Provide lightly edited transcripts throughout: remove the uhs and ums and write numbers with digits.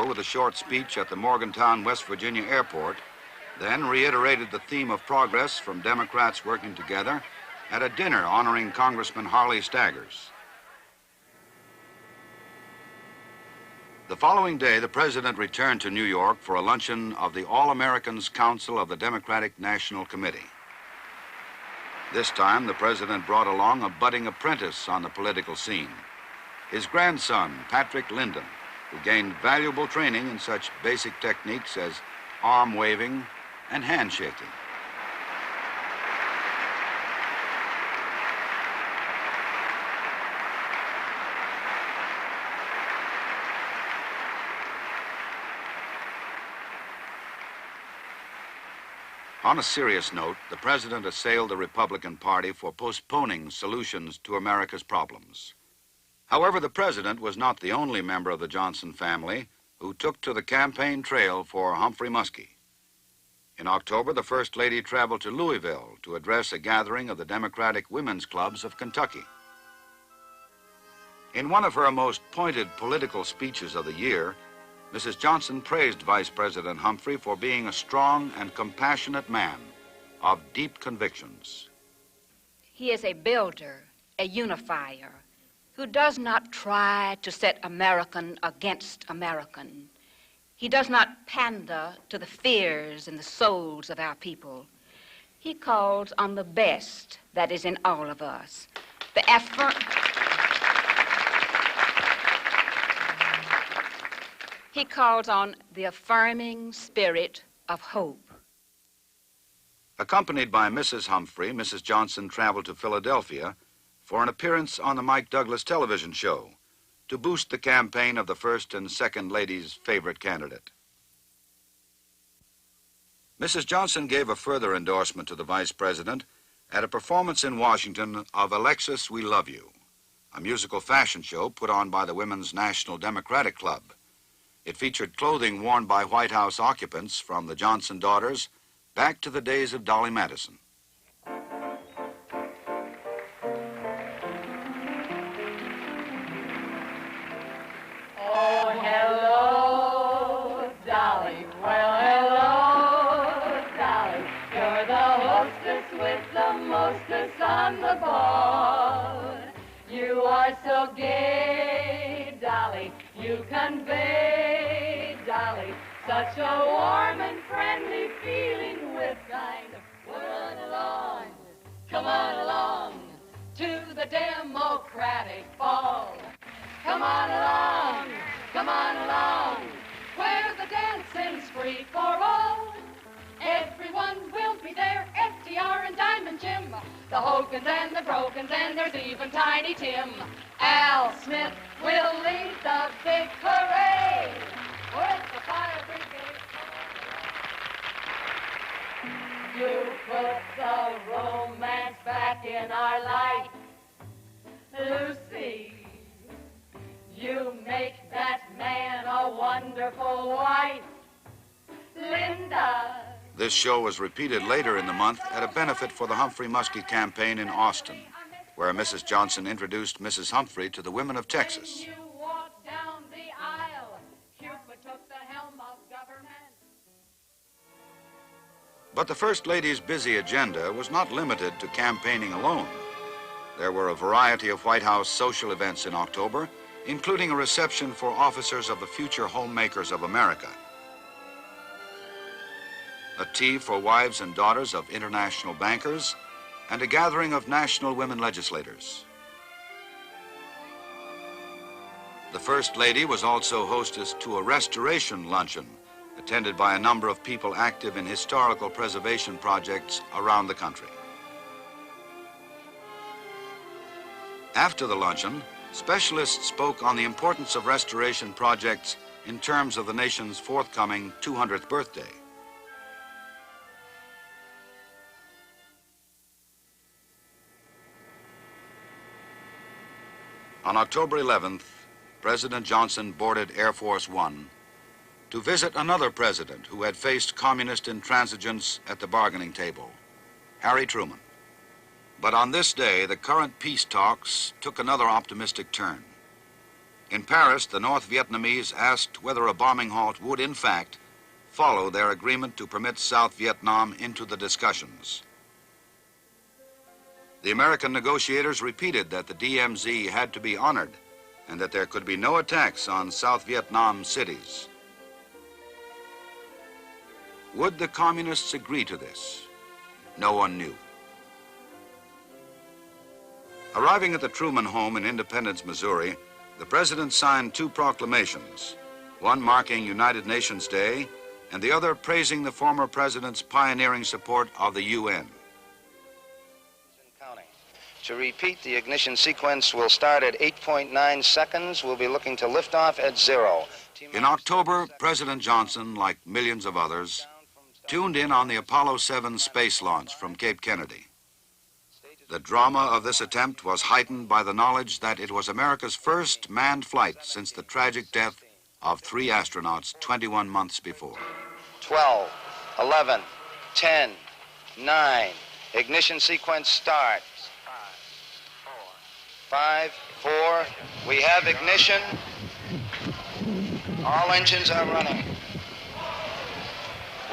with a short speech at the Morgantown, West Virginia airport, then reiterated the theme of progress from Democrats working together at a dinner honoring Congressman Harley Staggers. The following day, the president returned to New York for a luncheon of the All-Americans Council of the Democratic National Committee. This time, the president brought along a budding apprentice on the political scene, his grandson, Patrick Lyndon, who gained valuable training in such basic techniques as arm waving and handshaking. On a serious note, the president assailed the Republican Party for postponing solutions to America's problems. However, the president was not the only member of the Johnson family who took to the campaign trail for Humphrey Muskie. In October, the First Lady traveled to Louisville to address a gathering of the Democratic Women's Clubs of Kentucky. In one of her most pointed political speeches of the year, Mrs. Johnson praised Vice President Humphrey for being a strong and compassionate man of deep convictions. He is a builder, a unifier, who does not try to set American against American. He does not pander to the fears and the souls of our people. He calls on the best that is in all of us, He calls on the affirming spirit of hope. Accompanied by Mrs. Humphrey, Mrs. Johnson traveled to Philadelphia for an appearance on the Mike Douglas television show to boost the campaign of the First and Second Lady's favorite candidate. Mrs. Johnson gave a further endorsement to the Vice President at a performance in Washington of Alexis, We Love You, a musical fashion show put on by the Women's National Democratic Club. It featured clothing worn by White House occupants from the Johnson daughters back to the days of Dolly Madison. Oh, hello, Dolly. Well, hello, Dolly. You're the hostess with the mostest on the ball. You are so gay, Dolly. You convey, Dolly, such a warm and friendly feeling with kind of come on along to the Democratic ball. Come on along, where the dancing's free for all. Everyone will be there, FDR and Diamond Jim, the Hogans and the Brogans, and there's even Tiny Tim. Al Smith will lead the big parade with the fire brigade. You put the romance back in our life, Lucy. You make that man a wonderful wife, Linda. This show was repeated later in the month at a benefit for the Humphrey Muskie campaign in Austin, where Mrs. Johnson introduced Mrs. Humphrey to the women of Texas. You walk down the aisle, Cupid took the helm of government. But the First Lady's busy agenda was not limited to campaigning alone. There were a variety of White House social events in October, including a reception for officers of the future homemakers of America, a tea for wives and daughters of international bankers, and a gathering of national women legislators. The First Lady was also hostess to a restoration luncheon, attended by a number of people active in historical preservation projects around the country. After the luncheon, specialists spoke on the importance of restoration projects in terms of the nation's forthcoming 200th birthday. On October 11th, President Johnson boarded Air Force One to visit another president who had faced communist intransigence at the bargaining table, Harry Truman. But on this day, the current peace talks took another optimistic turn. In Paris, the North Vietnamese asked whether a bombing halt would, in fact, follow their agreement to permit South Vietnam into the discussions. The American negotiators repeated that the DMZ had to be honored and that there could be no attacks on South Vietnam cities. Would the communists agree to this? No one knew. Arriving at the Truman home in Independence, Missouri, the president signed two proclamations, one marking United Nations Day and the other praising the former president's pioneering support of the UN. To repeat, the ignition sequence will start at 8.9 seconds. We'll be looking to lift off at 0. In October, President Johnson, like millions of others, tuned in on the Apollo 7 space launch from Cape Kennedy. The drama of this attempt was heightened by the knowledge that it was America's first manned flight since the tragic death of 3 astronauts 21 months before. 12, 11, 10, 9. Ignition sequence start. 5, 4. We have ignition. All engines are running.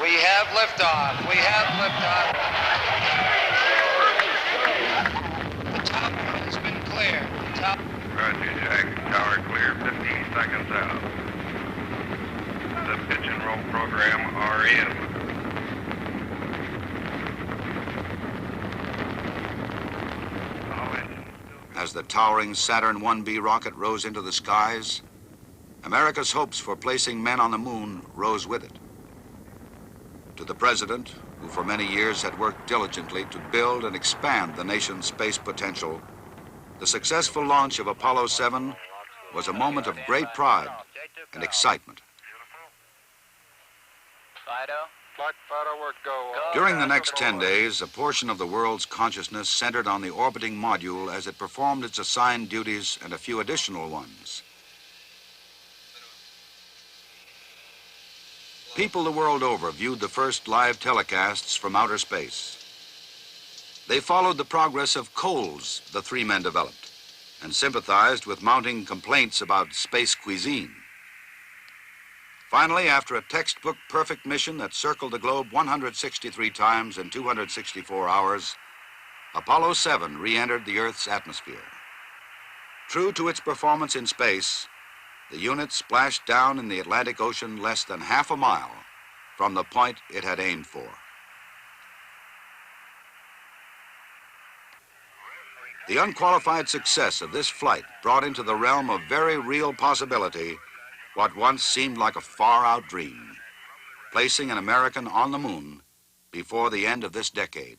We have liftoff. We have liftoff. The top has been cleared. The top. Roger, Jack. Tower clear, 15 seconds out. The pitch and roll program are in. As the towering Saturn 1B rocket rose into the skies, America's hopes for placing men on the moon rose with it. To the president, who for many years had worked diligently to build and expand the nation's space potential, the successful launch of Apollo 7 was a moment of great pride and excitement. During the next 10 days, a portion of the world's consciousness centered on the orbiting module as it performed its assigned duties and a few additional ones. People the world over viewed the first live telecasts from outer space. They followed the progress of coals the 3 men developed and sympathized with mounting complaints about space cuisine. Finally, after a textbook perfect mission that circled the globe 163 times in 264 hours, Apollo 7 re-entered the Earth's atmosphere. True to its performance in space, the unit splashed down in the Atlantic Ocean less than half a mile from the point it had aimed for. The unqualified success of this flight brought into the realm of very real possibility what once seemed like a far-out dream, placing an American on the moon before the end of this decade.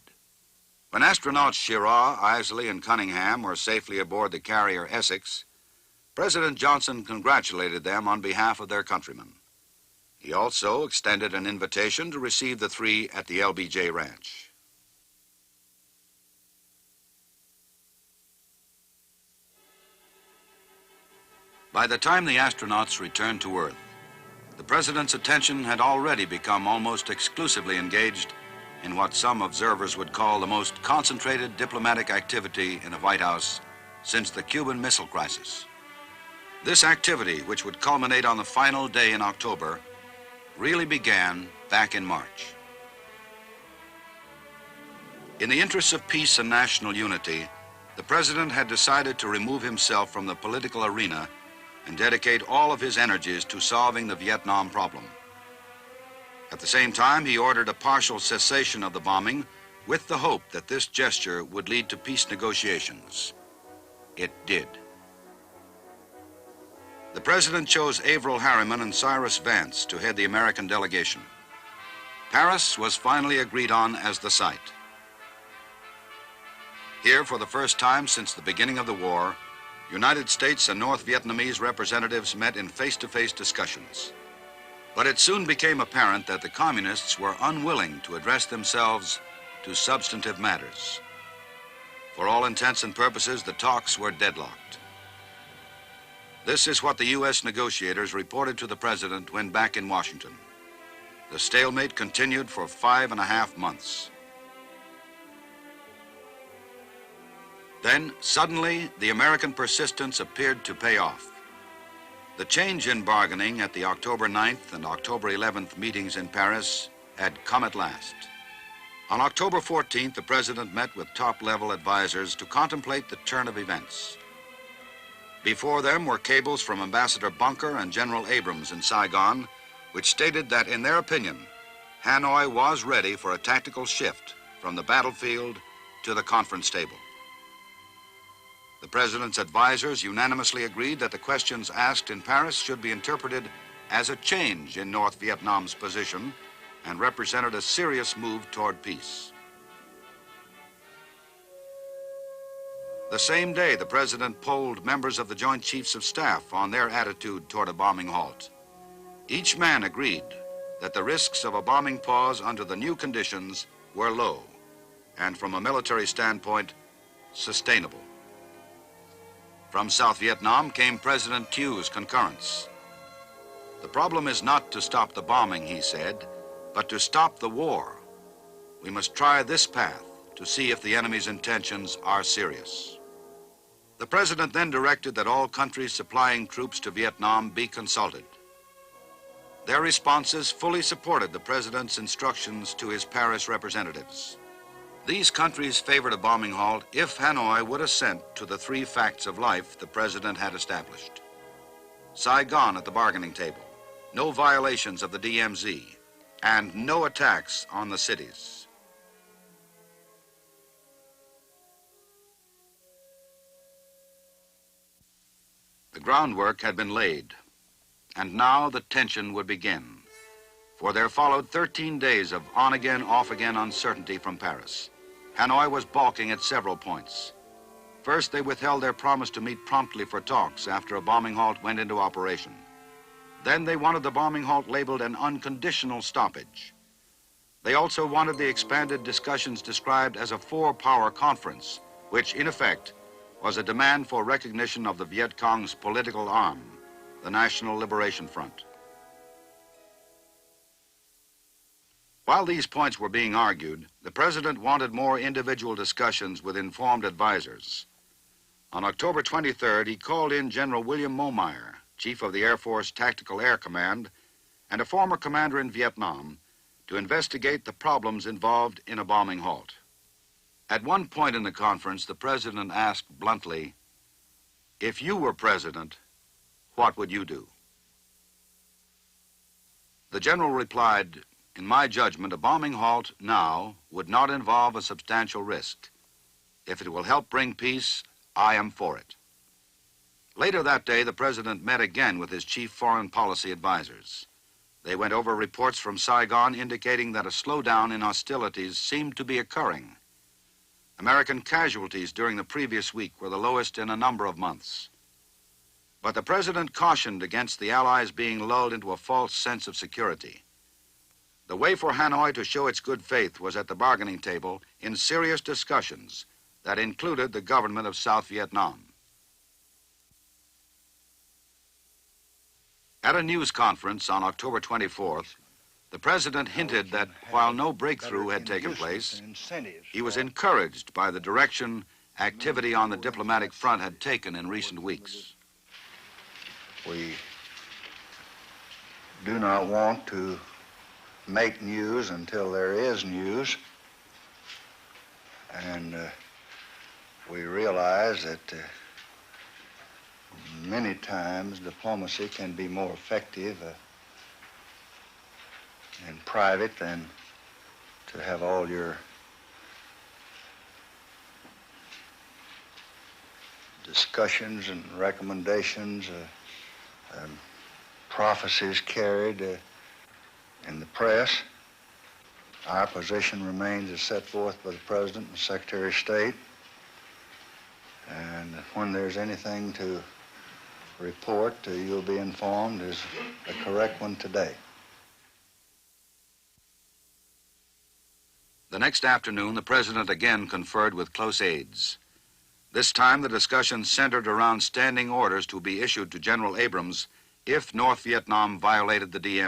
When astronauts Schirra, Isley, and Cunningham were safely aboard the carrier Essex, President Johnson congratulated them on behalf of their countrymen. He also extended an invitation to receive the 3 at the LBJ Ranch. By the time the astronauts returned to Earth, the president's attention had already become almost exclusively engaged in what some observers would call the most concentrated diplomatic activity in the White House since the Cuban Missile Crisis. This activity, which would culminate on the final day in October, really began back in March. In the interests of peace and national unity, the president had decided to remove himself from the political arena and dedicate all of his energies to solving the Vietnam problem. At the same time, he ordered a partial cessation of the bombing with the hope that this gesture would lead to peace negotiations. It did. The president chose Averell Harriman and Cyrus Vance to head the American delegation. Paris was finally agreed on as the site. Here, for the first time since the beginning of the war, United States and North Vietnamese representatives met in face-to-face discussions. But it soon became apparent that the communists were unwilling to address themselves to substantive matters. For all intents and purposes, the talks were deadlocked. This is what the U.S. negotiators reported to the president when back in Washington. The stalemate continued for 5.5 months. Then, suddenly, the American persistence appeared to pay off. The change in bargaining at the October 9th and October 11th meetings in Paris had come at last. On October 14th, the President met with top-level advisors to contemplate the turn of events. Before them were cables from Ambassador Bunker and General Abrams in Saigon, which stated that, in their opinion, Hanoi was ready for a tactical shift from the battlefield to the conference table. The President's advisors unanimously agreed that the questions asked in Paris should be interpreted as a change in North Vietnam's position and represented a serious move toward peace. The same day, the President polled members of the Joint Chiefs of Staff on their attitude toward a bombing halt. Each man agreed that the risks of a bombing pause under the new conditions were low and, from a military standpoint, sustainable. From South Vietnam came President Thieu's concurrence. The problem is not to stop the bombing, he said, but to stop the war. We must try this path to see if the enemy's intentions are serious. The President then directed that all countries supplying troops to Vietnam be consulted. Their responses fully supported the President's instructions to his Paris representatives. These countries favored a bombing halt if Hanoi would assent to the three facts of life the President had established. Saigon at the bargaining table, no violations of the DMZ, and no attacks on the cities. The groundwork had been laid, and now the tension would begin, for there followed 13 days of on-again, off-again uncertainty from Paris. Hanoi was balking at several points. First, they withheld their promise to meet promptly for talks after a bombing halt went into operation. Then they wanted the bombing halt labeled an unconditional stoppage. They also wanted the expanded discussions described as a four-power conference, which, in effect, was a demand for recognition of the Viet Cong's political arm, the National Liberation Front. While these points were being argued, the President wanted more individual discussions with informed advisors. On October 23rd, he called in General William Momeyer, Chief of the Air Force Tactical Air Command, and a former commander in Vietnam, to investigate the problems involved in a bombing halt. At one point in the conference, the President asked bluntly, "If you were President, what would you do?" The General replied, "In my judgment, a bombing halt now would not involve a substantial risk. If it will help bring peace, I am for it." Later that day, the President met again with his chief foreign policy advisors. They went over reports from Saigon indicating that a slowdown in hostilities seemed to be occurring. American casualties during the previous week were the lowest in a number of months. But the President cautioned against the Allies being lulled into a false sense of security. The way for Hanoi to show its good faith was at the bargaining table in serious discussions that included the government of South Vietnam. At a news conference on October 24th, the President hinted that while no breakthrough had taken place, he was encouraged by the direction activity on the diplomatic front had taken in recent weeks. We do not want to make news until there is news, and we realize that many times diplomacy can be more effective in private than to have all your discussions and recommendations and prophecies carried in the press. Our position remains as set forth by the President and Secretary of State, and when there's anything to report, you'll be informed is a correct one today. The next afternoon, the President again conferred with close aides. This time, the discussion centered around standing orders to be issued to General Abrams if North Vietnam violated the DMZ.